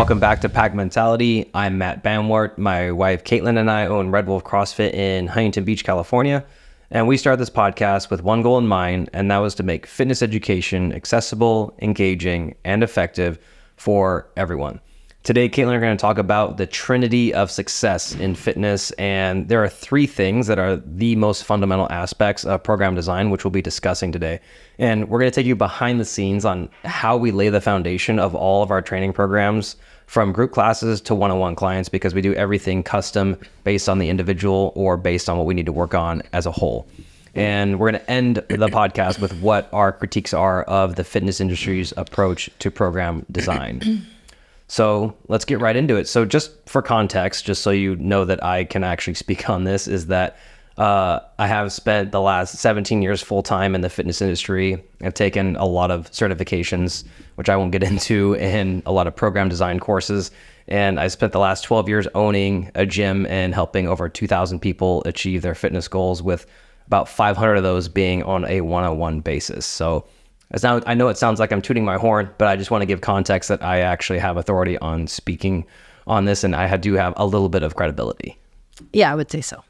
Welcome back to Pack Mentality. I'm Matt Bamwart. My wife Caitlin and I own Red Wolf CrossFit in Huntington Beach, California. And we started this podcast with one goal in mind, and that was to make fitness education accessible, engaging, and effective for everyone. Today, Caitlin and I are going to talk about the Trinity of success in fitness. And there are three things that are the most fundamental aspects of program design, which we'll be discussing today. And we're going to take you behind the scenes on how we lay the foundation of all of our training programs, from group classes to one-on-one clients, because we do everything custom based on the individual or based on what we need to work on as a whole. And we're going to end the podcast with what our critiques are of the fitness industry's approach to program design. So let's get right into it. So just for context, just so you know that I can actually speak on this, is that I have spent the last 17 years full-time in the fitness industry. I've taken a lot of certifications, which I won't get into, and a lot of program design courses. And I spent the last 12 years owning a gym and helping over 2,000 people achieve their fitness goals, with about 500 of those being on a one-on-one basis. So I know it sounds like I'm tooting my horn, but I just want to give context that I actually have authority on speaking on this, and I do have a little bit of credibility. Yeah, I would say so.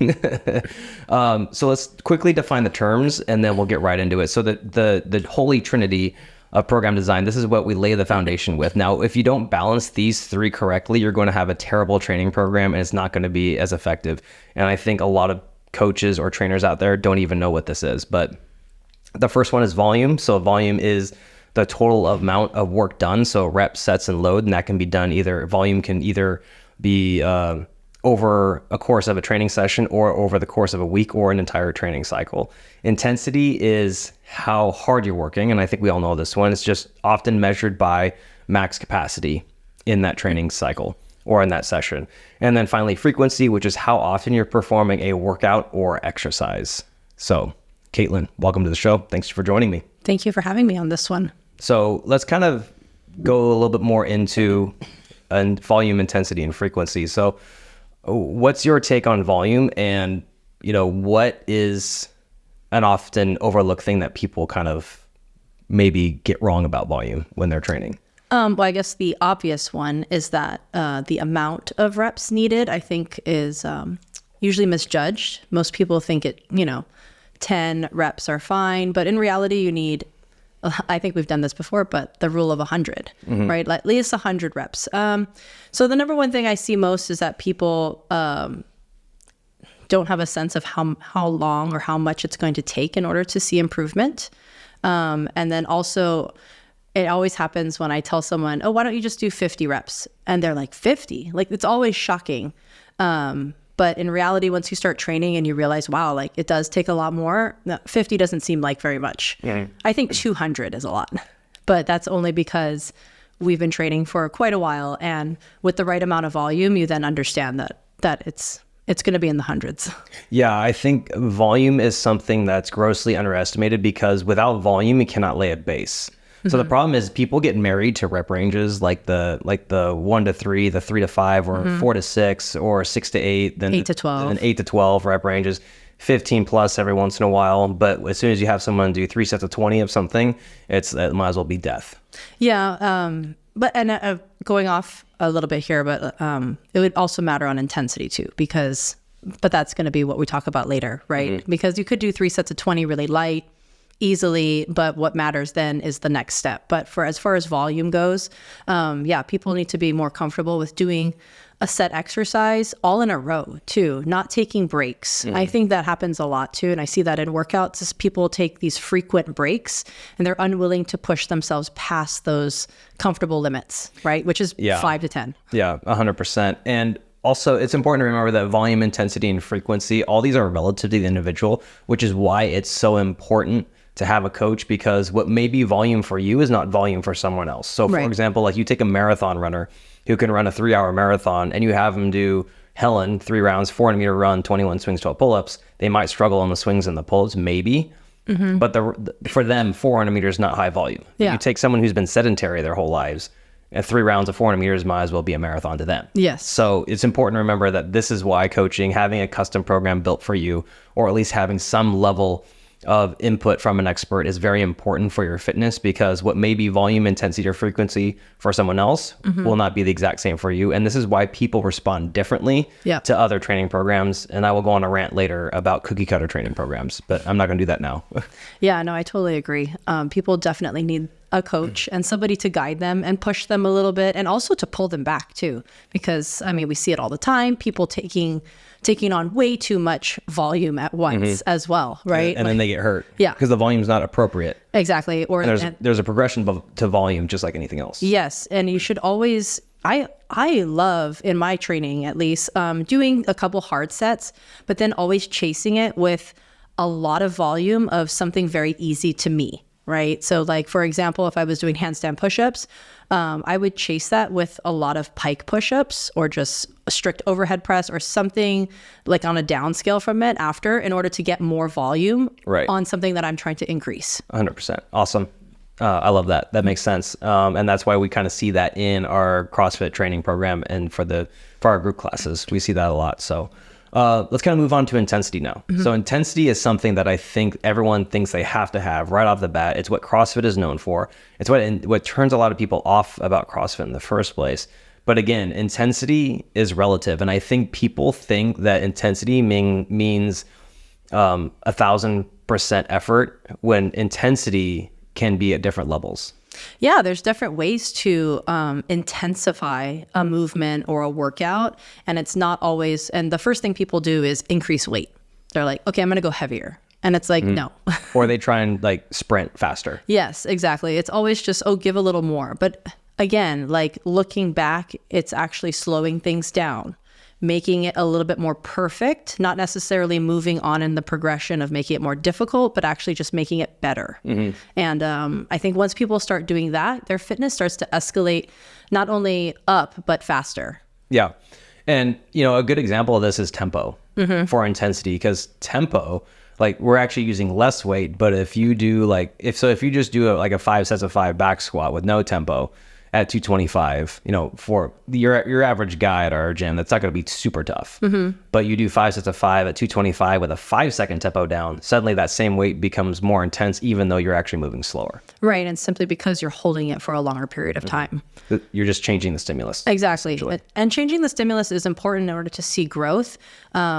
So let's quickly define the terms, and then we'll get right into it. So the holy trinity of program design, this is what we lay the foundation with. Now, if you don't balance these three correctly, you're going to have a terrible training program, and it's not going to be as effective. And I think a lot of coaches or trainers out there don't even know what this is, but the first one is volume. So volume is the total amount of work done. So reps, sets, and load, and that can be done volume can either be over a course of a training session or over the course of a week or an entire training cycle. Intensity is how hard you're working. And I think we all know this one. It's just often measured by max capacity in that training cycle or in that session. And then finally, frequency, which is how often you're performing a workout or exercise. So Caitlin, welcome to the show. Thanks for joining me. Thank you for having me on this one. So let's kind of go a little bit more into volume, intensity, and frequency. So what's your take on volume, and what is an often overlooked thing that people kind of maybe get wrong about volume when they're training? Well, I guess the obvious one is that the amount of reps needed, I think, is usually misjudged. Most people think 10 reps are fine, but in reality, you need, I think we've done this before, but the rule of 100, right? At least 100 reps. So the number one thing I see most is that people don't have a sense of how long or how much it's going to take in order to see improvement. And then also, it always happens when I tell someone, oh, why don't you just do 50 reps? And they're like, 50? Like, it's always shocking. But in reality, once you start training and you realize, wow, like it does take a lot more, 50 doesn't seem like very much. Yeah. I think 200 is a lot, but that's only because we've been training for quite a while. And with the right amount of volume, you then understand that it's going to be in the hundreds. Yeah, I think volume is something that's grossly underestimated, because without volume, you cannot lay a base. So the problem is people get married to rep ranges like the 1 to 3, the 3 to 5, or 4 to 6, or 6 to 8, then 8 to 12, then 8 to 12 rep ranges, 15 plus every once in a while. But as soon as you have someone do 3 sets of 20 of something, it might as well be death. Yeah. But going off a little bit here, but it would also matter on intensity too, but that's going to be what we talk about later, right? Because you could do 3 sets of 20 really light, easily, but what matters then is the next step. But as far as volume goes, people need to be more comfortable with doing a set exercise all in a row too, not taking breaks. I think that happens a lot too, and I see that in workouts, is people take these frequent breaks and they're unwilling to push themselves past those comfortable limits, right? Which is 5 to 10. Yeah, 100%. And also, it's important to remember that volume, intensity, and frequency, all these are relative to the individual, which is why it's so important to have a coach, because what may be volume for you is not volume for someone else. So for example, like you take a marathon runner who can run a 3-hour marathon, and you have them do Helen, 3 rounds, 400-meter run, 21 swings, 12 pull-ups. They might struggle on the swings and the pull-ups, maybe. But for them, 400 meters is not high volume. Yeah. You take someone who's been sedentary their whole lives, and 3 rounds of 400 meters might as well be a marathon to them. Yes. So it's important to remember that this is why coaching, having a custom program built for you, or at least having some level of input from an expert is very important for your fitness, because what may be volume, intensity, or frequency for someone else will not be the exact same for you. And this is why people respond differently to other training programs. And I will go on a rant later about cookie cutter training programs, but I'm not going to do that now. Yeah, no, I totally agree. People definitely need a coach and somebody to guide them and push them a little bit, and also to pull them back too, because I mean, we see it all the time, people taking on way too much volume at once as well, right? And then they get hurt. Yeah. Because the volume's not appropriate. Exactly. Or there's a progression to volume, just like anything else. Yes. And you should always, I love, in my training at least, doing a couple hard sets, but then always chasing it with a lot of volume of something very easy to me. Right. So like, for example, if I was doing handstand push-ups, I would chase that with a lot of pike push-ups or just a strict overhead press or something like on a down scale from it after, in order to get more volume on something that I'm trying to increase. 100%. Awesome. I love that. That makes sense. And that's why we kind of see that in our CrossFit training program, and for our group classes, we see that a lot. So let's kind of move on to intensity now. So intensity is something that I think everyone thinks they have to have right off the bat. It's what CrossFit is known for. It's what turns a lot of people off about CrossFit in the first place. But again, intensity is relative. And I think people think that intensity means 1,000% effort, when intensity can be at different levels. Yeah, there's different ways to intensify a movement or a workout. And it's not always, and the first thing people do is increase weight. They're like, okay, I'm going to go heavier. And it's like, no. Or they try and like sprint faster. Yes, exactly. It's always just, give a little more. But again, like looking back, it's actually slowing things down, making it a little bit more perfect, not necessarily moving on in the progression of making it more difficult, but actually just making it better. And I think once people start doing that, their fitness starts to escalate not only up, but faster. Yeah. And, a good example of this is tempo for intensity, because tempo, like we're actually using less weight, but if you do if you just do a 5 sets of 5 back squat with no tempo at 225, for your average guy at our gym, that's not going to be super tough. But you do 5 sets of 5 at 225 with a 5-second tempo down, suddenly that same weight becomes more intense, even though you're actually moving slower. Right. And simply because you're holding it for a longer period of time. You're just changing the stimulus. Exactly. And changing the stimulus is important in order to see growth,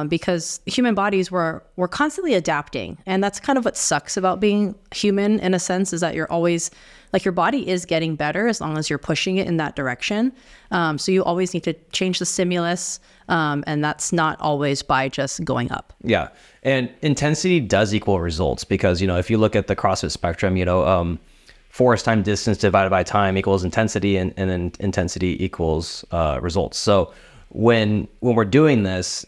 because human bodies, we're constantly adapting. And that's kind of what sucks about being human, in a sense, is that you're always, like, your body is getting better as long as you're pushing it in that direction. So you always need to change the stimulus, and that's not always by just going up. Yeah. And intensity does equal results, because, if you look at the CrossFit spectrum, force time distance divided by time equals intensity, and then intensity equals results. So when we're doing this,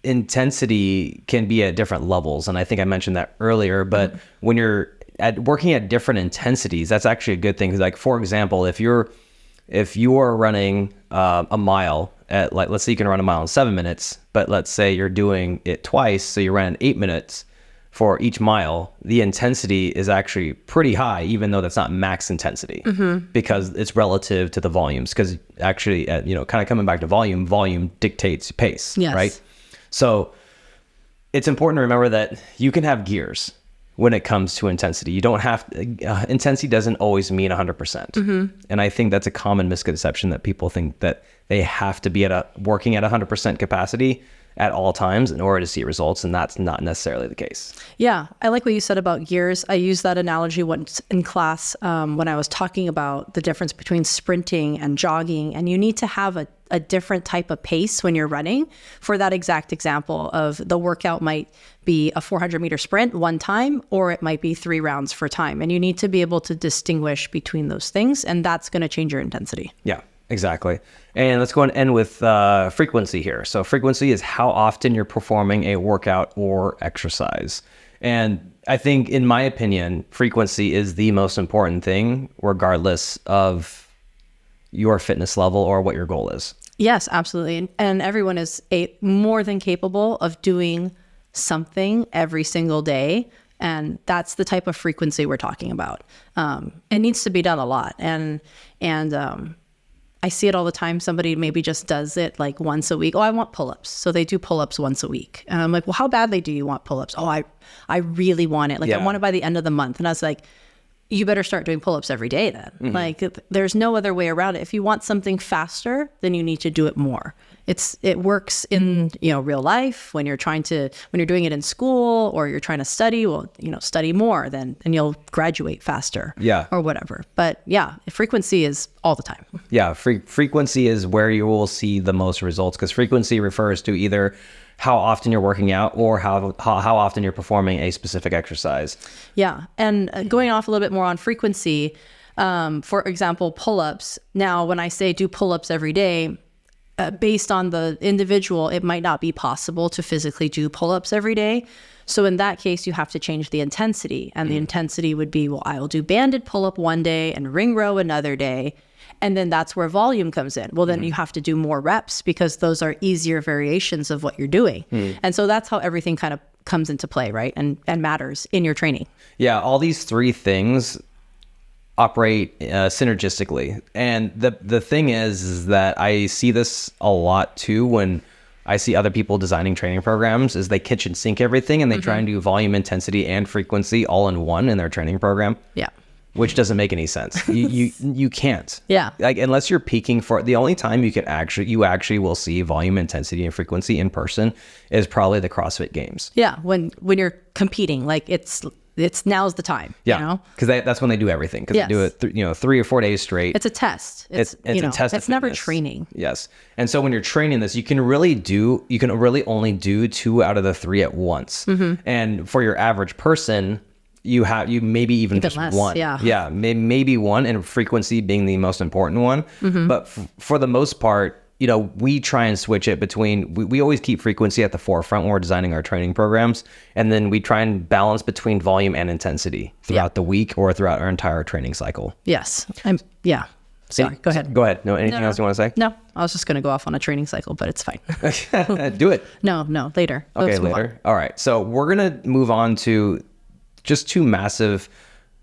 intensity can be at different levels. And I think I mentioned that earlier, but when you're working at different intensities, that's actually a good thing. 'Cause, like, for example, if you're running a mile at, like, let's say you can run a mile in 7 minutes, but let's say you're doing it twice, so you ran 8 minutes for each mile, the intensity is actually pretty high, even though that's not max intensity, because it's relative to the volumes. Because actually, kind of coming back to volume dictates pace, right? So it's important to remember that you can have gears when it comes to intensity. You don't have intensity doesn't always mean 100%. And I think that's a common misconception, that people think that they have to be working at 100% capacity at all times in order to see results, and that's not necessarily the case. Yeah, I like what you said about gears. I used that analogy once in class when I was talking about the difference between sprinting and jogging, and you need to have a different type of pace when you're running. For that exact example of the workout might be a 400-meter sprint one time, or it might be 3 rounds for time, and you need to be able to distinguish between those things, and that's going to change your intensity. Yeah. Exactly. And let's go and end with frequency here. So frequency is how often you're performing a workout or exercise. And I think, in my opinion, frequency is the most important thing, regardless of your fitness level or what your goal is. Yes, absolutely. And everyone is more than capable of doing something every single day. And that's the type of frequency we're talking about. It needs to be done a lot. And I see it all the time. Somebody maybe just does it like once a week. Oh, I want pull-ups. So they do pull-ups once a week. And I'm like, well, how badly do you want pull-ups? Oh, I really want it. Like I want it by the end of the month. And I was like, you better start doing pull-ups every day then. Like there's no other way around it. If you want something faster, then you need to do it more. It works in, real life when you're doing it in school or you're trying to study, well, study more and you'll graduate faster. Yeah. Or whatever. But yeah, frequency is all the time. Yeah. Frequency is where you will see the most results, because frequency refers to either how often you're working out or how often you're performing a specific exercise. Yeah. And going off a little bit more on frequency, for example, pull-ups. Now, when I say do pull-ups every day, based on the individual, it might not be possible to physically do pull-ups every day. So in that case, you have to change the intensity. And the intensity would be, well, I will do banded pull-up one day and ring row another day. And then that's where volume comes in. Well, then you have to do more reps because those are easier variations of what you're doing. And so that's how everything kind of comes into play, right? And matters in your training. Yeah, all these three things operate synergistically. And the thing is that I see this a lot too when I see other people designing training programs, is they kitchen sink everything and they try and do volume, intensity, and frequency all in one in their training program. Yeah. Which doesn't make any sense. You can't. Yeah. Like unless you're peaking for the only time you actually will see volume, intensity, and frequency in person is probably the CrossFit Games. Yeah. When you're competing, like it's now's the time. Yeah. Because that's when they do everything. Because they do it 3 or 4 days straight. It's a test. It's a test. It's never training. Yes. And so when you're training this, you can really only do 2 out of the 3 at once. And for your average person, you maybe even just less, one. Yeah, maybe one, and frequency being the most important one. But for the most part, we try and switch it between, we always keep frequency at the forefront when we're designing our training programs. And then we try and balance between volume and intensity throughout the week or throughout our entire training cycle. Yes. Sorry, go ahead. Go ahead. No, anything else you want to say? No, I was just going to go off on a training cycle, but it's fine. Do it. No, later. Okay, later. All right. So we're going to move on to just 2 massive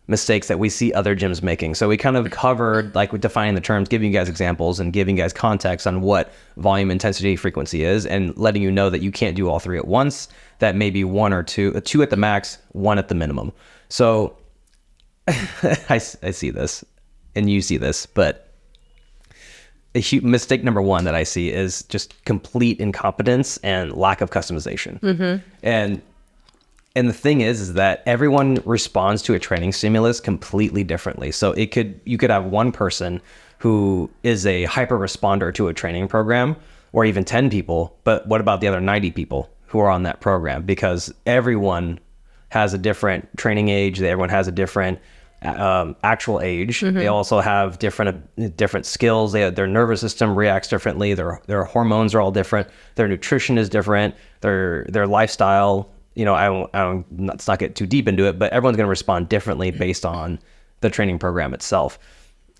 mistakes that we see other gyms making. So we kind of covered, like, with defining the terms, giving you guys examples and giving you guys context on what volume, intensity, frequency is, and letting you know that you can't do all 3 at once, that maybe 1 or 2 at the max, 1 at the minimum. So I see this and you see this, but a huge mistake number 1 that I see is just complete incompetence and lack of customization. And the thing is that everyone responds to a training stimulus completely differently. So you could have one person who is a hyper responder to a training program, or even 10 people, but what about the other 90 people who are on that program? Because everyone has a different training age, everyone has a different actual age. They also have different skills. Their nervous system reacts differently. Their hormones are all different. Their nutrition is different. Their lifestyle. Let's not get too deep into it, but everyone's going to respond differently based on the training program itself.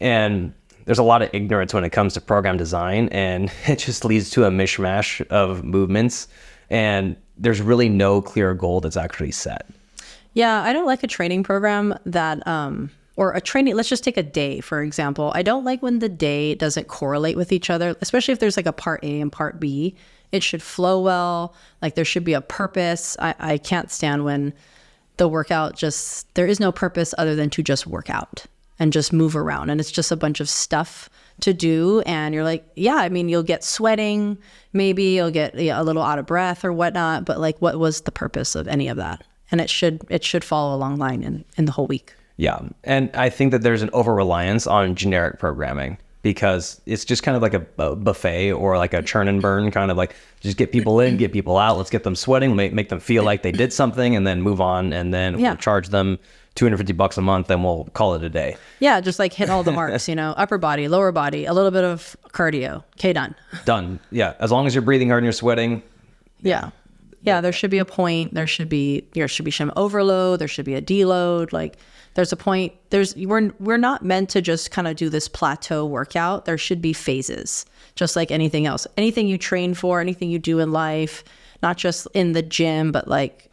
And there's a lot of ignorance when it comes to program design, and it just leads to a mishmash of movements, and there's really no clear goal that's actually set. Yeah, I don't like a training program that, or a training, let's just take a day, for example. I don't like when the day doesn't correlate with each other, especially if there's like a part A and part B. It should flow well. Like there should be a purpose. I can't stand when the workout there is no purpose other than to just work out and just move around. And it's just a bunch of stuff to do. And you're like, you'll get sweating. Maybe you'll get a little out of breath or whatnot. But like, what was the purpose of any of that? And it should follow a long line in the whole week. Yeah. And I think that there's an over-reliance on generic programming, because it's just kind of like a buffet or like a churn and burn, kind of like just get people in, get people out. Let's get them sweating, make them feel like they did something, and then move on. And then we'll charge them $250 a month and we'll call it a day. Yeah. Just like hit all the marks, upper body, lower body, a little bit of cardio. Okay, done. Done. Yeah. As long as you're breathing hard and you're sweating. Yeah. Yeah. There should be a point. There should be some overload. There should be a deload. Like, there's a point. We're not meant to just kind of do this plateau workout. There should be phases, just like anything else. Anything you train for, anything you do in life, not just in the gym, but like,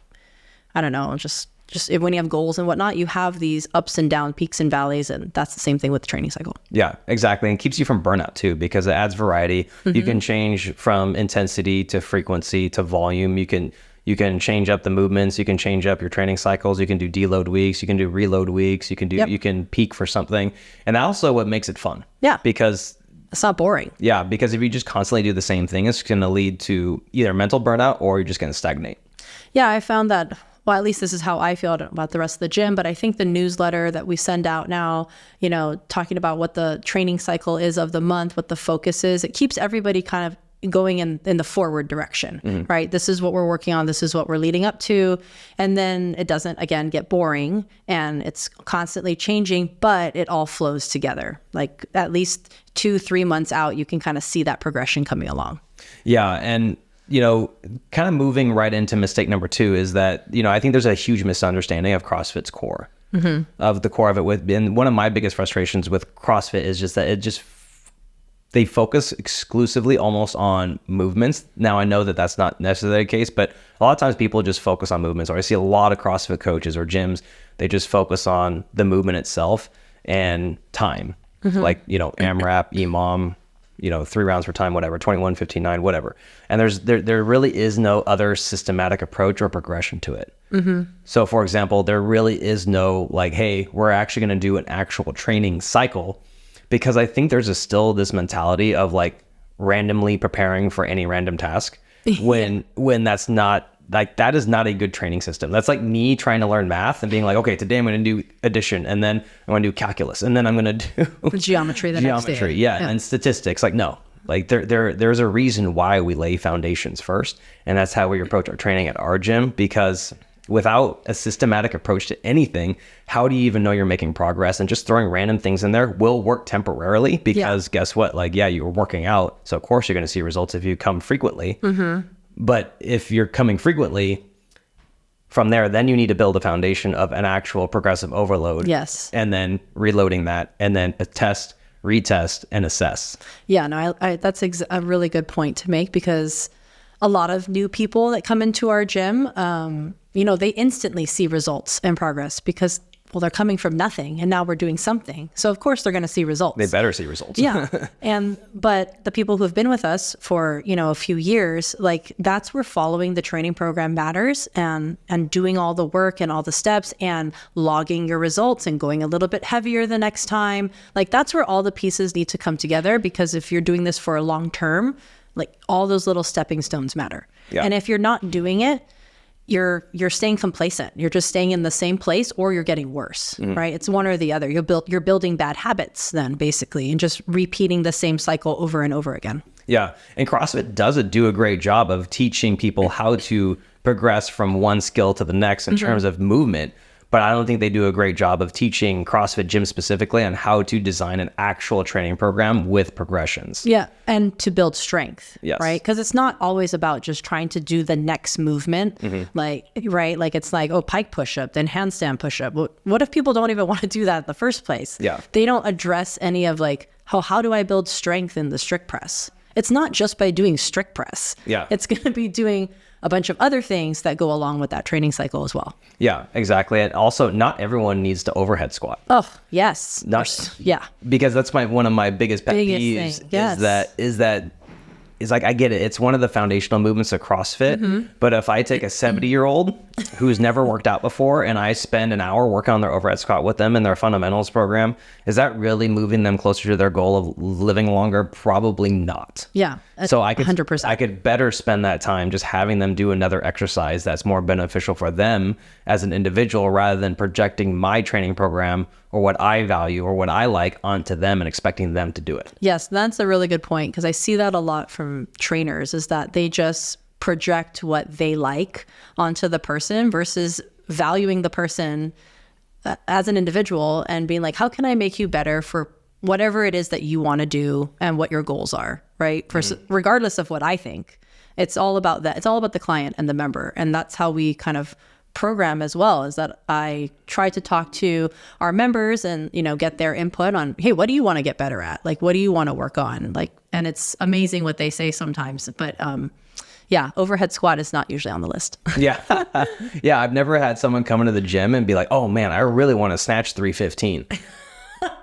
I don't know, just just when you have goals and whatnot, you have these ups and downs, peaks and valleys, and that's the same thing with the training cycle. Yeah, exactly. And keeps you from burnout too, because it adds variety. You can change from intensity to frequency to volume. You can change up the movements. You can change up your training cycles. You can do deload weeks. You can do reload weeks. You can peak for something. And also what makes it fun. Yeah. Because it's not boring. Yeah, because if you just constantly do the same thing, it's going to lead to either mental burnout or you're just going to stagnate. Yeah, I found that, well, at least this is how I feel about the rest of the gym, but I think the newsletter that we send out now, talking about what the training cycle is of the month, what the focus is, it keeps everybody kind of going in the forward direction, right? This is what we're working on. This is what we're leading up to. And then it doesn't, again, get boring and it's constantly changing, but it all flows together. Like at least 2-3 months out, you can kind of see that progression coming along. Yeah. And, kind of moving right into mistake number 2 is that, I think there's a huge misunderstanding of CrossFit's core, of the core of it. And one of my biggest frustrations with CrossFit is just that they focus exclusively almost on movements. Now, I know that that's not necessarily the case, but a lot of times people just focus on movements, or I see a lot of CrossFit coaches or gyms, they just focus on the movement itself and time. Like, AMRAP, EMOM, 3 rounds per time, whatever, 21, 15, 9, whatever. And there really is no other systematic approach or progression to it. So for example, there really is no like, hey, we're actually going to do an actual training cycle. Because I think there's still this mentality of like randomly preparing for any random task when that's not, like, that is not a good training system. That's like me trying to learn math and being like, okay, today I'm going to do addition, and then I'm going to do calculus, and then I'm going to do geometry next day. Yeah, and statistics. Like, no, like there's a reason why we lay foundations first, and that's how we approach our training at our gym. Because without a systematic approach to anything, how do you even know you're making progress? And just throwing random things in there will work temporarily, because guess what? Like, yeah, you were working out, so of course you're going to see results if you come frequently. But if you're coming frequently, from there, then you need to build a foundation of an actual progressive overload. Yes. And then reloading that, and then test, retest, and assess. Yeah, no, that's a really good point to make, because a lot of new people that come into our gym, they instantly see results and progress because, well, they're coming from nothing and now we're doing something. So of course they're going to see results. They better see results. Yeah. But the people who have been with us for, a few years, like that's where following the training program matters, and doing all the work and all the steps and logging your results and going a little bit heavier the next time. Like that's where all the pieces need to come together, because if you're doing this for a long term, like all those little stepping stones matter. Yeah. And if you're not doing it, you're staying complacent. You're just staying in the same place, or you're getting worse, right? It's one or the other. You're building bad habits then, basically, and just repeating the same cycle over and over again. Yeah. And CrossFit does do a great job of teaching people how to progress from one skill to the next in terms of movement. But I don't think they do a great job of teaching CrossFit gyms specifically on how to design an actual training program with progressions. Yeah, and to build strength, yes. Right? Because it's not always about just trying to do the next movement, like, right? Like it's like, oh, pike push-up, then handstand push-up. What if people don't even want to do that in the first place? Yeah. They don't address any of like, how do I build strength in the strict press? It's not just by doing strict press. Yeah. It's going to be doing a bunch of other things that go along with that training cycle as well. Yeah, exactly. And also, not everyone needs to overhead squat. Oh, yes. Yeah. Because that's one of my biggest pet peeves. Yes. Is like, I get it. It's one of the foundational movements of CrossFit. But if I take a 70-year-old who's never worked out before and I spend an hour working on their overhead squat with them in their fundamentals program, is that really moving them closer to their goal of living longer? Probably not. Yeah. So I could 100%. I could better spend that time just having them do another exercise that's more beneficial for them as an individual, rather than projecting my training program or what I value or what I like onto them and expecting them to do it. Yes, that's a really good point, because I see that a lot from trainers, is that they just project what they like onto the person versus valuing the person as an individual and being like, how can I make you better for whatever it is that you want to do and what your goals are, right? Regardless of what I think. It's all about that. It's all about the client and the member. And that's how we kind of program as well, is that I try to talk to our members and, get their input on, hey, what do you want to get better at? Like, what do you want to work on? Like, and it's amazing what they say sometimes, but, Yeah, overhead squat is not usually on the list. Yeah. Yeah. I've never had someone come into the gym and be like, oh man, I really want to snatch 315.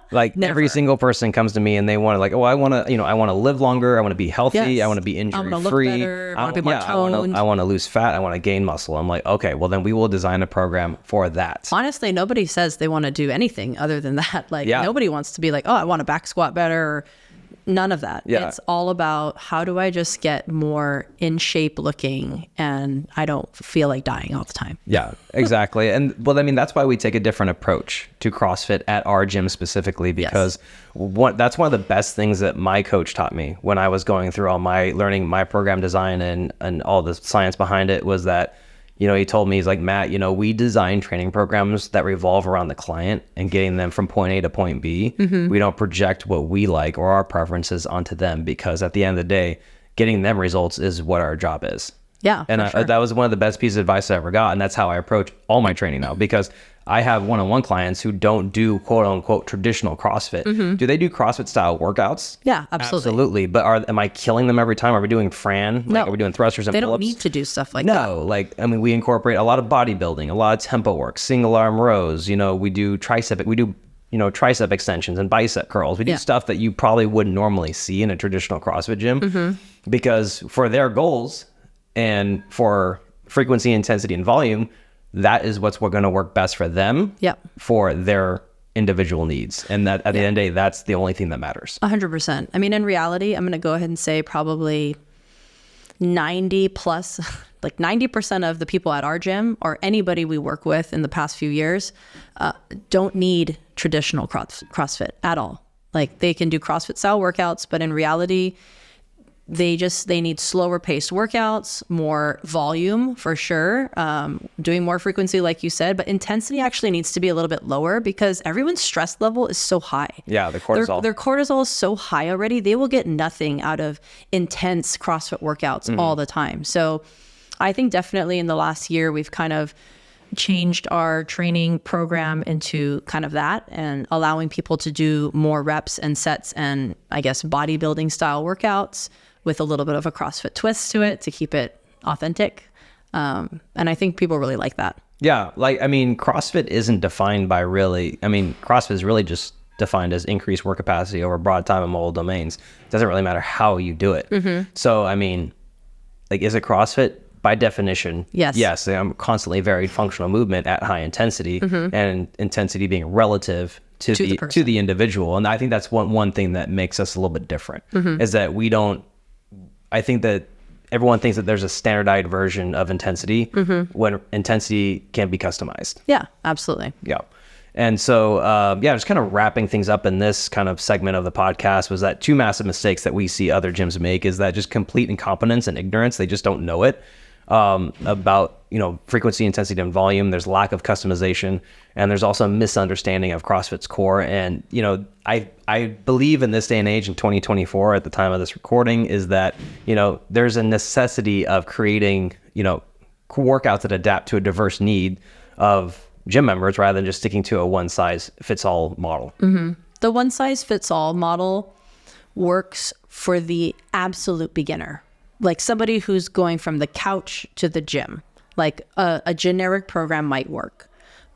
Like every single person comes to me and they want to like, oh, I want to, I want to live longer. I want to be healthy. Yes. I want to be injury free. I want to look better. I want to be more toned. I want to lose fat. I want to gain muscle. I'm like, okay, well then we will design a program for that. Honestly, nobody says they want to do anything other than that. Like nobody wants to be like, oh, I want to back squat better. Or none of that. Yeah. It's all about how do I just get more in shape looking and I don't feel like dying all the time. Yeah, exactly. And well, I mean, that's why we take a different approach to CrossFit at our gym specifically, because that's one of the best things that my coach taught me when I was going through all my learning, my program design and all the science behind it was that, he told me, he's like, Matt, we design training programs that revolve around the client and getting them from point A to point B. Mm-hmm. We don't project what we like or our preferences onto them, because at the end of the day, getting them results is what our job is. Yeah. And that was one of the best pieces of advice I ever got. And that's how I approach all my training now, because I have one-on-one clients who don't do quote unquote traditional CrossFit. Mm-hmm. Do they do CrossFit style workouts? Yeah, absolutely. But am I killing them every time? Are we doing Fran? No. Are we doing thrusters and pull-ups? They pull-ups? don't need to do stuff like that. No, we incorporate a lot of bodybuilding, a lot of tempo work, single arm rows. We do tricep extensions and bicep curls. We do stuff that you probably wouldn't normally see in a traditional CrossFit gym, because for their goals and for frequency, intensity, and volume, that is what's going to work best for them for their individual needs. And that at the end of the day, that's the only thing that matters. 100%. I mean, in reality, I'm going to go ahead and say probably 90 plus, like 90% of the people at our gym or anybody we work with in the past few years don't need traditional CrossFit at all. Like they can do CrossFit style workouts, but in reality, they need slower paced workouts, more volume for sure, doing more frequency like you said, but intensity actually needs to be a little bit lower because everyone's stress level is so high. Yeah, the cortisol. Their cortisol is so high already, they will get nothing out of intense CrossFit workouts all the time. So I think definitely in the last year, we've kind of changed our training program into kind of that and allowing people to do more reps and sets and I guess bodybuilding style workouts with a little bit of a CrossFit twist to it to keep it authentic. And I think people really like that. Yeah. CrossFit isn't defined by CrossFit is really just defined as increased work capacity over broad time and mobile domains. It doesn't really matter how you do it. Mm-hmm. So, is it CrossFit? By definition, yes, I'm constantly varied functional movement at high intensity, and intensity being relative to the individual. And I think that's one thing that makes us a little bit different is that I think that everyone thinks that there's a standardized version of intensity when intensity can be customized. Yeah, absolutely. Yeah. And so, just kind of wrapping things up in this kind of segment of the podcast was that two massive mistakes that we see other gyms make is that just complete incompetence and ignorance. They just don't know it about, frequency, intensity, and volume. There's lack of customization, and there's also a misunderstanding of CrossFit's core. And, I believe in this day and age in 2024 at the time of this recording is that, there's a necessity of creating, workouts that adapt to a diverse need of gym members rather than just sticking to a one size fits all model. Mm-hmm. The one size fits all model works for the absolute beginner, like somebody who's going from the couch to the gym. Like a generic program might work.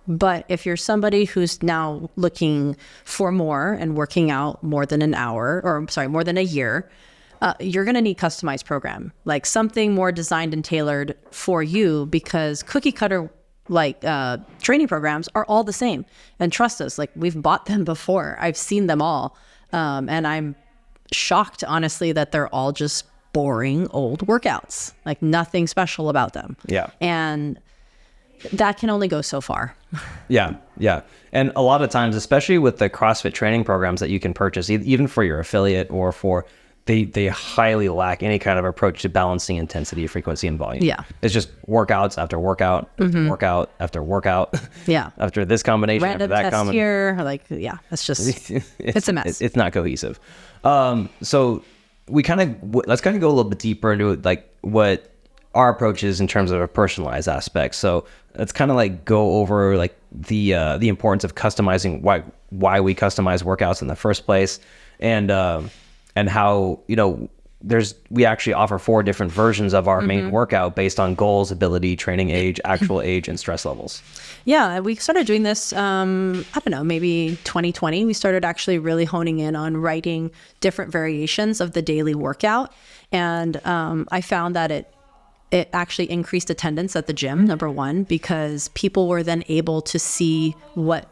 But if you're somebody who's now looking for more and working out more than more than a year, you're going to need customized program, like something more designed and tailored for you, because cookie cutter training programs are all the same. And trust us, we've bought them before. I've seen them all. And I'm shocked, honestly, that they're all just boring old workouts, like nothing special about them. Yeah. And that can only go so far. Yeah. And a lot of times, especially with the CrossFit training programs that you can purchase, even for your affiliate or for, they highly lack any kind of approach to balancing intensity, frequency, and volume. Yeah. It's just workouts after workout, workout after workout. Yeah. After this combination, random after that test here, it's just, it's a mess. It's not cohesive. So let's kind of go a little bit deeper into what our approach is in terms of a personalized aspect. So let's kind of go over the importance of customizing, why we customize workouts in the first place, and how we actually offer 4 different versions of our main workout based on goals, ability, training age, actual age, and stress levels. Yeah, we started doing this, I don't know, maybe 2020. We started actually really honing in on writing different variations of the daily workout. And I found that it actually increased attendance at the gym, number one, because people were then able to see what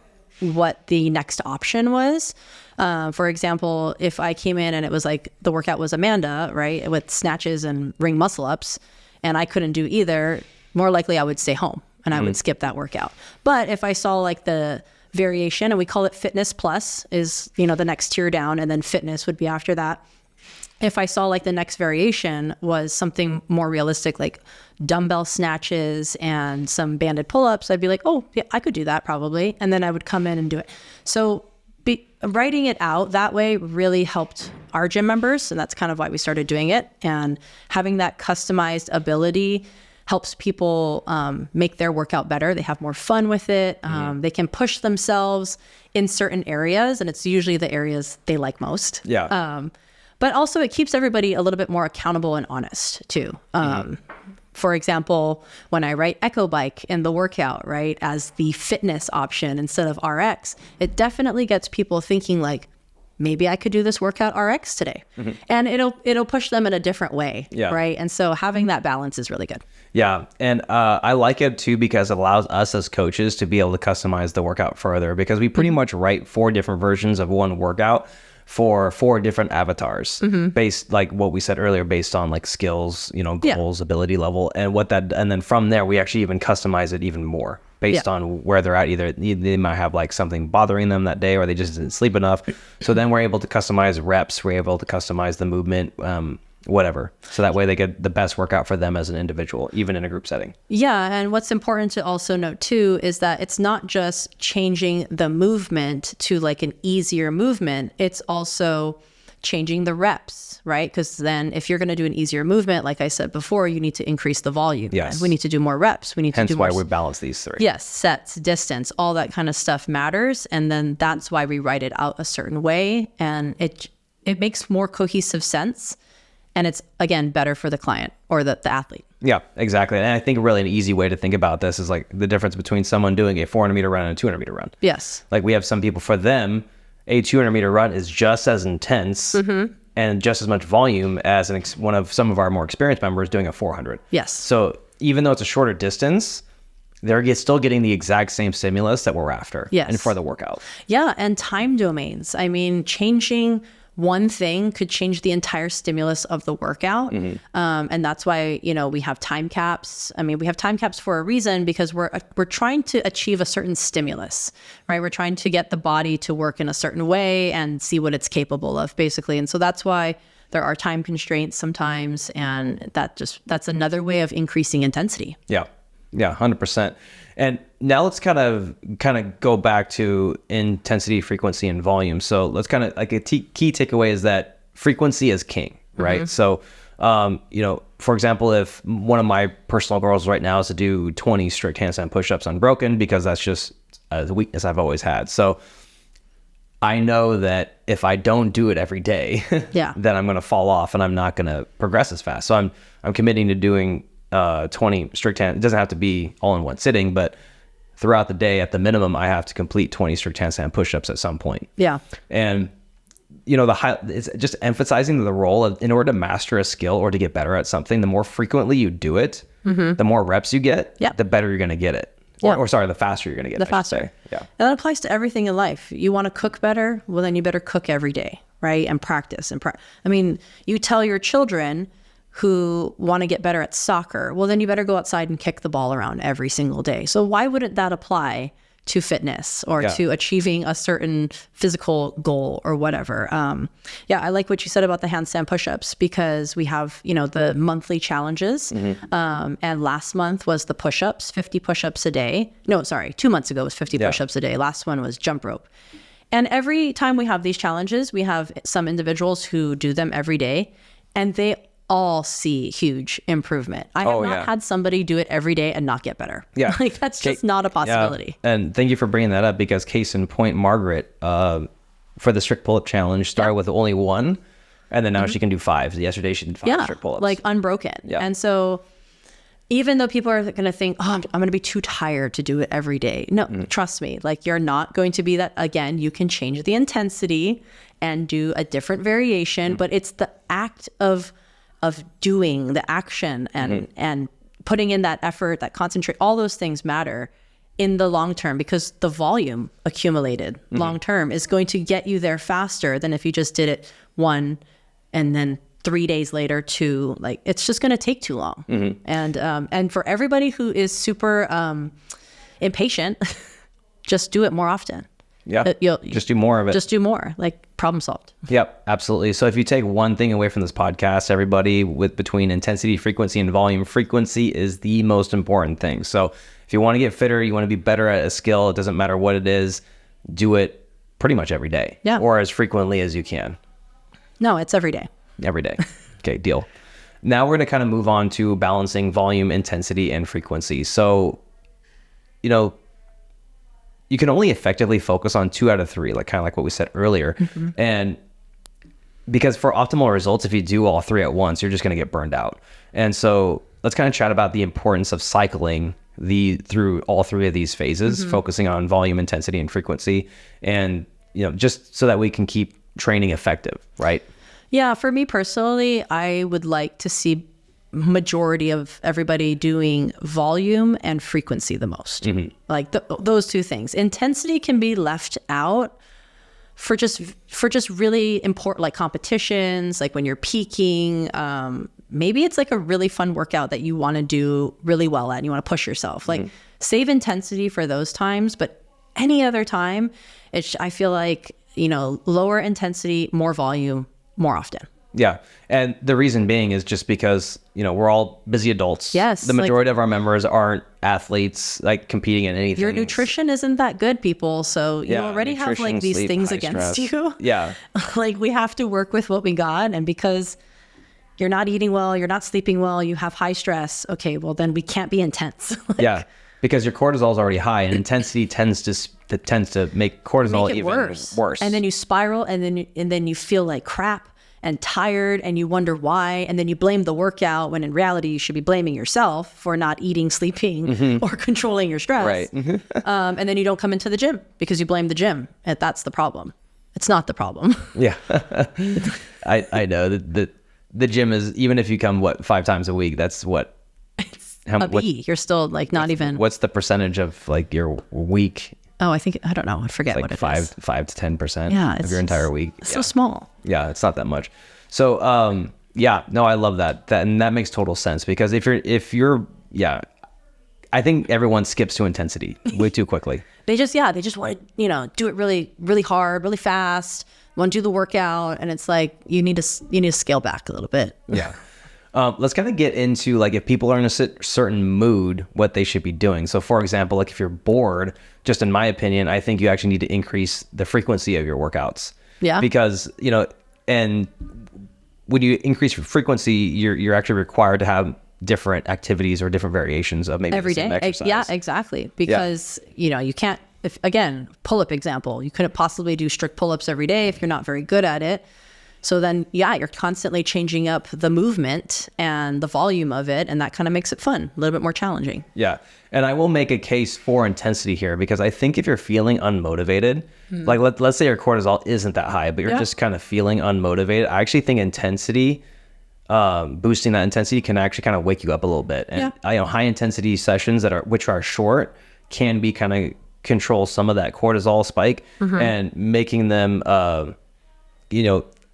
the next option was. For example, if I came in and it was like the workout was Amanda, right, with snatches and ring muscle ups, and I couldn't do either, more likely I would stay home and I would skip that workout. But if I saw like the variation, and we call it fitness plus is, the next tier down, and then fitness would be after that. If I saw like the next variation was something more realistic, like dumbbell snatches and some banded pull-ups, I'd be like, oh, yeah, I could do that probably. And then I would come in and do it. So writing it out that way really helped our gym members. And that's kind of why we started doing it. And having that customized ability helps people make their workout better. They have more fun with it. They can push themselves in certain areas. And it's usually the areas they like most. Yeah. But also it keeps everybody a little bit more accountable and honest too. For example, when I write Echo Bike in the workout, right, as the fitness option instead of RX, it definitely gets people thinking like, maybe I could do this workout RX today. And it'll push them in a different way, right? And so having that balance is really good. Yeah. And I like it too because it allows us as coaches to be able to customize the workout further, because we pretty much write 4 different versions of one workout for 4 different avatars based, like what we said earlier, based on like skills, goals, ability level, and and then from there, we actually even customize it even more based on where they're at. Either they might have like something bothering them that day, or they just didn't sleep enough. So then we're able to customize reps, we're able to customize the movement, whatever. So that way they get the best workout for them as an individual, even in a group setting. Yeah. And what's important to also note too, is that it's not just changing the movement to like an easier movement. It's also changing the reps, right? Because then if you're going to do an easier movement, like I said before, you need to increase the volume. Yes. We need to do more reps. We need to do more. Hence why we balance these 3. Yes. Sets, distance, all that kind of stuff matters. And then that's why we write it out a certain way. And it makes more cohesive sense. And it's, again, better for the client or the athlete. Yeah, exactly. And I think really an easy way to think about this is like the difference between someone doing a 400 meter run and a 200 meter run. Yes. Like we have some people, for them, a 200 meter run is just as intense and just as much volume as one of some of our more experienced members doing a 400. Yes. So even though it's a shorter distance, they're still getting the exact same stimulus that we're after. Yes. And for the workout. Yeah. And time domains. I mean, changing one thing could change the entire stimulus of the workout. And that's why, we have time caps. I mean, we have time caps for a reason, because we're trying to achieve a certain stimulus, right? We're trying to get the body to work in a certain way and see what it's capable of, basically. And so that's why there are time constraints sometimes. And that's another way of increasing intensity. Yeah. Yeah, 100%. And now let's kind of go back to intensity, frequency, and volume. So let's kind of like key takeaway is that frequency is king, right? So, for example, if one of my personal goals right now is to do 20 strict handstand push-ups unbroken, because that's just the weakness I've always had. So I know that if I don't do it every day, then I'm going to fall off and I'm not going to progress as fast. So I'm committing to doing 20 strict hand. It doesn't have to be all in one sitting, but throughout the day, at the minimum, I have to complete 20 strict handstand push-ups at some point. Yeah. And it's just emphasizing the role of, in order to master a skill or to get better at something, the more frequently you do it, the more reps you get, the better you're going to get it. Or the faster you're going to get it. The faster. Yeah. And that applies to everything in life. You want to cook better? Well, then you better cook every day, right? And practice. I mean, you tell your children who want to get better at soccer, well, then you better go outside and kick the ball around every single day. So why wouldn't that apply to fitness or to achieving a certain physical goal or whatever? I like what you said about the handstand push-ups, because we have, the monthly challenges. And last month was the push-ups, 50 push-ups a day. No, sorry, 2 months ago was 50 push-ups a day. Last one was jump rope. And every time we have these challenges, we have some individuals who do them every day, and they all see huge improvement. I have not had somebody do it every day and not get better. Yeah. Like that's just not a possibility. Yeah. And thank you for bringing that up, because case in point, Margaret, for the strict pull-up challenge, started with only one And then now she can do 5. Yesterday she did 5 strict pull-ups. like unbroken. Yeah. And so even though people are going to think, oh, I'm going to be too tired to do it every day. No, trust me, like you're not going to be that. Again, you can change the intensity and do a different variation, but it's the act of doing the action and putting in that effort, that concentrate, all those things matter in the long term, because the volume accumulated long term is going to get you there faster than if you just did it 1 and then 3 days later 2. Like it's just going to take too long. And for everybody who is super impatient, just do it more often. Yeah, just do more of it. Just do more, like problem solved. Yep, absolutely. So if you take one thing away from this podcast, everybody, with between intensity, frequency, and volume, frequency is the most important thing. So if you want to get fitter, you want to be better at a skill, it doesn't matter what it is, do it pretty much every day. Yeah. Or as frequently as you can. No, it's every day. Every day. Okay, deal. Now we're going to kind of move on to balancing volume, intensity, and frequency. So, you can only effectively focus on 2 out of 3, like kind of like what we said earlier. And because for optimal results, if you do all 3 at once, you're just going to get burned out. And so let's kind of chat about the importance of cycling through all 3 of these phases, focusing on volume, intensity, and frequency. And, just so that we can keep training effective, right? Yeah, for me personally, I would like to see majority of everybody doing volume and frequency the most. Like those 2 things. Intensity can be left out for just really important, like competitions, like when you're peaking. Maybe it's like a really fun workout that you want to do really well at and you want to push yourself. Like save intensity for those times, but any other time, I feel like, lower intensity, more volume, more often. Yeah. And the reason being is just because, we're all busy adults. Yes. The majority of our members aren't athletes, like competing in anything. Your nutrition isn't that good, people. So you already have like these things against you. Yeah. Like we have to work with what we got. And because you're not eating well, you're not sleeping well, you have high stress. Okay, well then we can't be intense. Yeah. Because your cortisol is already high, and intensity tends to make cortisol even worse. And then you spiral, and then you feel like crap and tired, and you wonder why, and then you blame the workout when in reality you should be blaming yourself for not eating, sleeping, or controlling your stress. Right. And then you don't come into the gym because you blame the gym, and that's the problem. It's not the problem. Yeah. I know the gym is, even if you come 5 times a week, that's what. You're still like not even. What's the percentage of like your week? Oh, I don't know. I forget like what it is. 5 to 10% of your entire week. It's so small. Yeah, it's not that much. So, I love that. And that makes total sense, because if you're, I think everyone skips to intensity way too quickly. They just want to, do it really, really hard, really fast, want to do the workout. And it's like, you need to scale back a little bit. Yeah. Let's kind of get into like if people are in a certain mood, what they should be doing. So for example, like if you're bored, just in my opinion, I think you actually need to increase the frequency of your workouts. Yeah. Because, and when you increase your frequency, you're actually required to have different activities or different variations of maybe every the same day. exercise. Yeah, exactly. Because, you can't, pull-up example, you couldn't possibly do strict pull-ups every day if you're not very good at it. So then, you're constantly changing up the movement and the volume of it, and that kind of makes it fun, a little bit more challenging. Yeah. And I will make a case for intensity here, because I think if you're feeling unmotivated, like let's say your cortisol isn't that high, but you're just kind of feeling unmotivated, I actually think intensity, boosting that intensity can actually kind of wake you up a little bit. And high intensity sessions which are short can be kind of control some of that cortisol spike, and making them,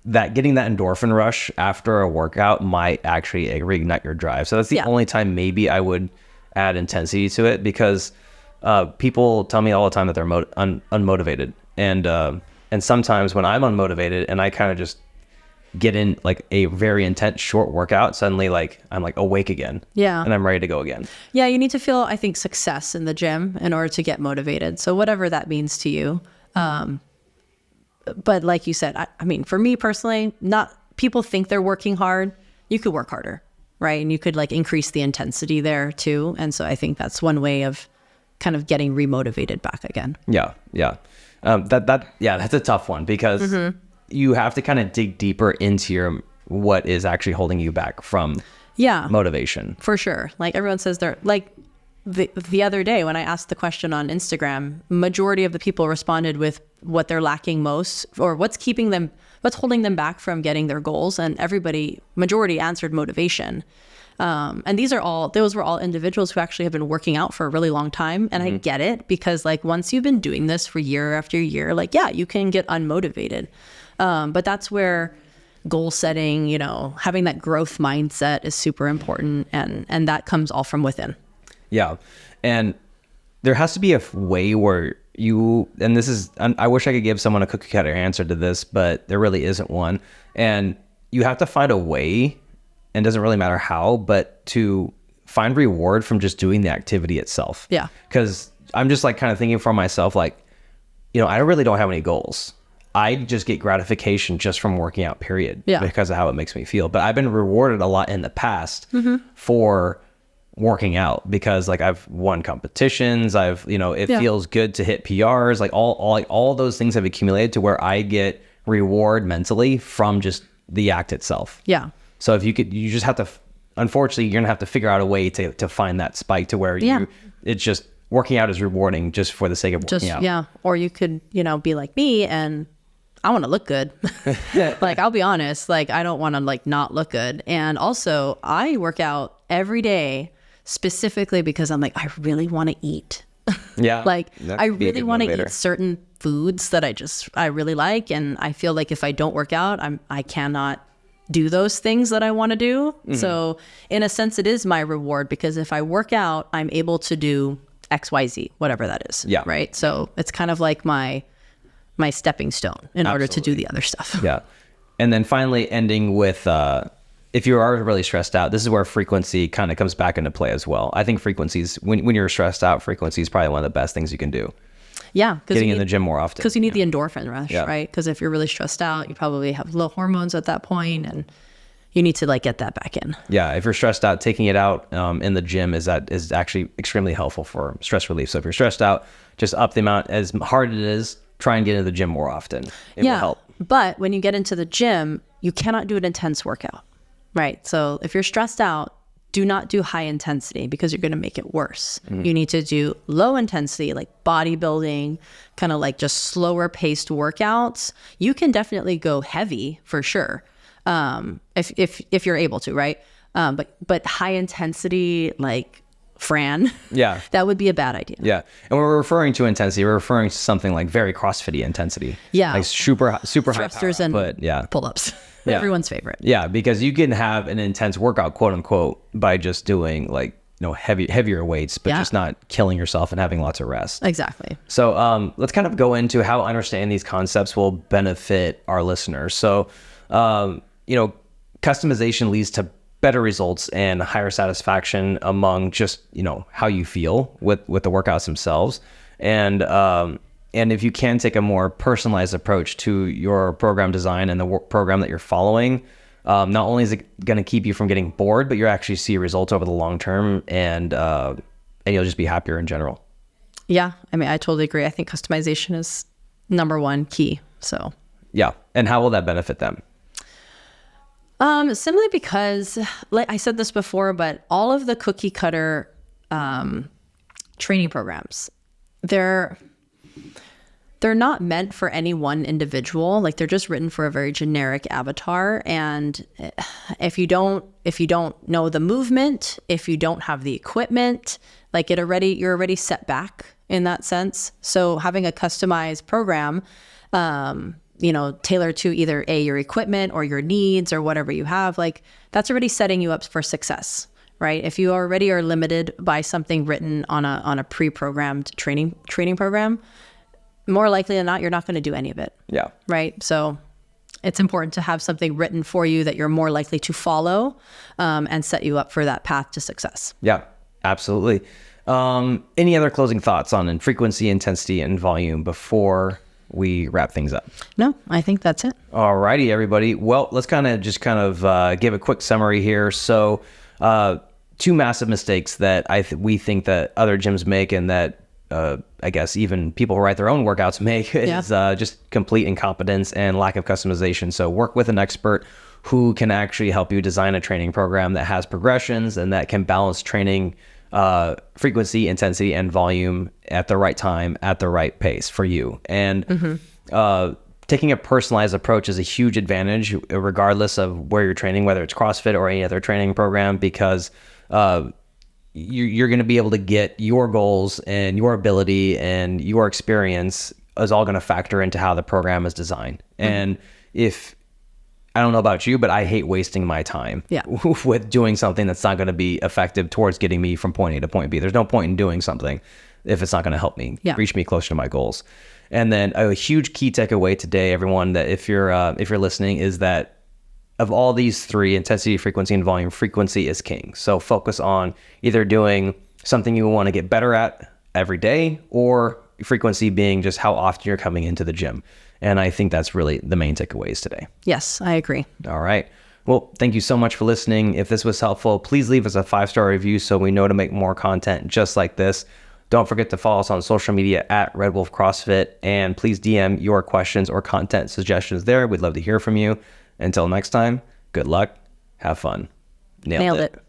that getting that endorphin rush after a workout might actually reignite your drive. So that's the only time maybe I would add intensity to it, because people tell me all the time that they're unmotivated. And sometimes when I'm unmotivated and I kind of just get in like a very intense short workout, suddenly like I'm like awake again. Yeah. And I'm ready to go again. Yeah, you need to feel, I think, success in the gym in order to get motivated. So whatever that means to you. But like you said, I mean, for me personally, people think they're working hard. You could work harder, right? And you could like increase the intensity there too. And so I think that's one way of kind of getting remotivated back again. Yeah. Yeah. That's a tough one, because you have to kind of dig deeper into what is actually holding you back from motivation. For sure. Like everyone says they're like the other day when I asked the question on Instagram, majority of the people responded with what they're lacking most or what's holding them back from getting their goals. And majority answered motivation. And those were all individuals who actually have been working out for a really long time. And I get it because like once you've been doing this for year after year, like, yeah, you can get unmotivated. But that's where goal setting, having that growth mindset is super important. And that comes all from within. Yeah. And there has to be a way where I wish I could give someone a cookie cutter answer to this, but there really isn't one. And you have to find a way, and it doesn't really matter how, but to find reward from just doing the activity itself. Yeah. Because I'm just like kind of thinking for myself, like, I really don't have any goals. I just get gratification just from working out, period. Yeah. Because of how it makes me feel. But I've been rewarded a lot in the past for working out because like I've won competitions. It feels good to hit PRs. Like all those things have accumulated to where I get reward mentally from just the act itself. Yeah. So you just have to, unfortunately, you're gonna have to figure out a way to find that spike to where it's just working out is rewarding just for the sake of working out. Yeah. Or you could, be like me and I want to look good. Like, I'll be honest, like I don't want to like not look good. And also I work out every day specifically because I'm like, I really want to eat. Yeah. Like I really want to eat certain foods that I really like. And I feel like if I don't work out, I cannot do those things that I want to do. So in a sense, it is my reward because if I work out, I'm able to do XYZ, whatever that is. Yeah. Right. So it's kind of like my stepping stone in order to do the other stuff. Yeah. And then finally ending with, if you are really stressed out, this is where frequency kind of comes back into play as well. I think frequencies, when you're stressed out, frequency is probably one of the best things you can do. Yeah. Getting in the gym more often. Because you need the endorphin rush, right? Because if you're really stressed out, you probably have low hormones at that point and you need to like get that back in. Yeah. If you're stressed out, taking it out in the gym is actually extremely helpful for stress relief. So if you're stressed out, just up the amount as hard as it is, try and get into the gym more often. It will help. But when you get into the gym, you cannot do an intense workout, right? So if you're stressed out, do not do high intensity because you're going to make it worse. You need to do low intensity, like bodybuilding, kind of like just slower paced workouts. You can definitely go heavy for sure. If you're able to, right? But high intensity, like Fran, that would be a bad idea. Yeah. And when we're referring to intensity, we're referring to something like very CrossFit-y intensity. Yeah. Like super high thrusters power and pull-ups. Yeah. Everyone's favorite. Yeah, because you can have an intense workout, quote unquote, by just doing like heavier weights, but just not killing yourself and having lots of rest. Exactly. So let's kind of go into how understanding these concepts will benefit our listeners. So customization leads to better results and higher satisfaction among just how you feel with the workouts themselves. And if you can take a more personalized approach to your program design and the program that you're following, not only is it going to keep you from getting bored, but you actually see results over the long term, and you'll just be happier in general. Yeah, I mean, I totally agree. I think customization is number one key. So yeah, and how will that benefit them? Simply because, like I said this before, but all of the cookie cutter training programs, they're not meant for any one individual. Like they're just written for a very generic avatar. And if you don't know the movement, if you don't have the equipment, like you're already set back in that sense. So having a customized program, tailored to either your equipment or your needs or whatever you have, like that's already setting you up for success, right? If you already are limited by something written on a pre-programmed training program, more likely than not, you're not going to do any of it. Yeah. Right. So it's important to have something written for you that you're more likely to follow and set you up for that path to success. Yeah, absolutely. Any other closing thoughts on frequency, intensity, and volume before we wrap things up? No, I think that's it. All righty, everybody. Well, let's kind of give a quick summary here. So two massive mistakes that we think that other gyms make and that I guess even people who write their own workouts make, is just complete incompetence and lack of customization. So work with an expert who can actually help you design a training program that has progressions and that can balance training frequency, intensity, and volume at the right time, at the right pace for you. And taking a personalized approach is a huge advantage, regardless of where you're training, whether it's CrossFit or any other training program, because you're going to be able to get your goals and your ability and your experience is all going to factor into how the program is designed. And if, I don't know about you, but I hate wasting my time with doing something that's not going to be effective towards getting me from point A to point B. There's no point in doing something if it's not going to help me reach me closer to my goals. And then a huge key takeaway today, everyone, that if you're listening, is that of all these three, intensity, frequency, and volume, frequency is king. So focus on either doing something you want to get better at every day, or frequency being just how often you're coming into the gym. And I think that's really the main takeaways today. Yes, I agree. All right. Well, thank you so much for listening. If this was helpful, please leave us a 5-star review so we know to make more content just like this. Don't forget to follow us on social media at Red Wolf CrossFit, and please DM your questions or content suggestions there. We'd love to hear from you. Until next time, good luck, have fun. Nailed it.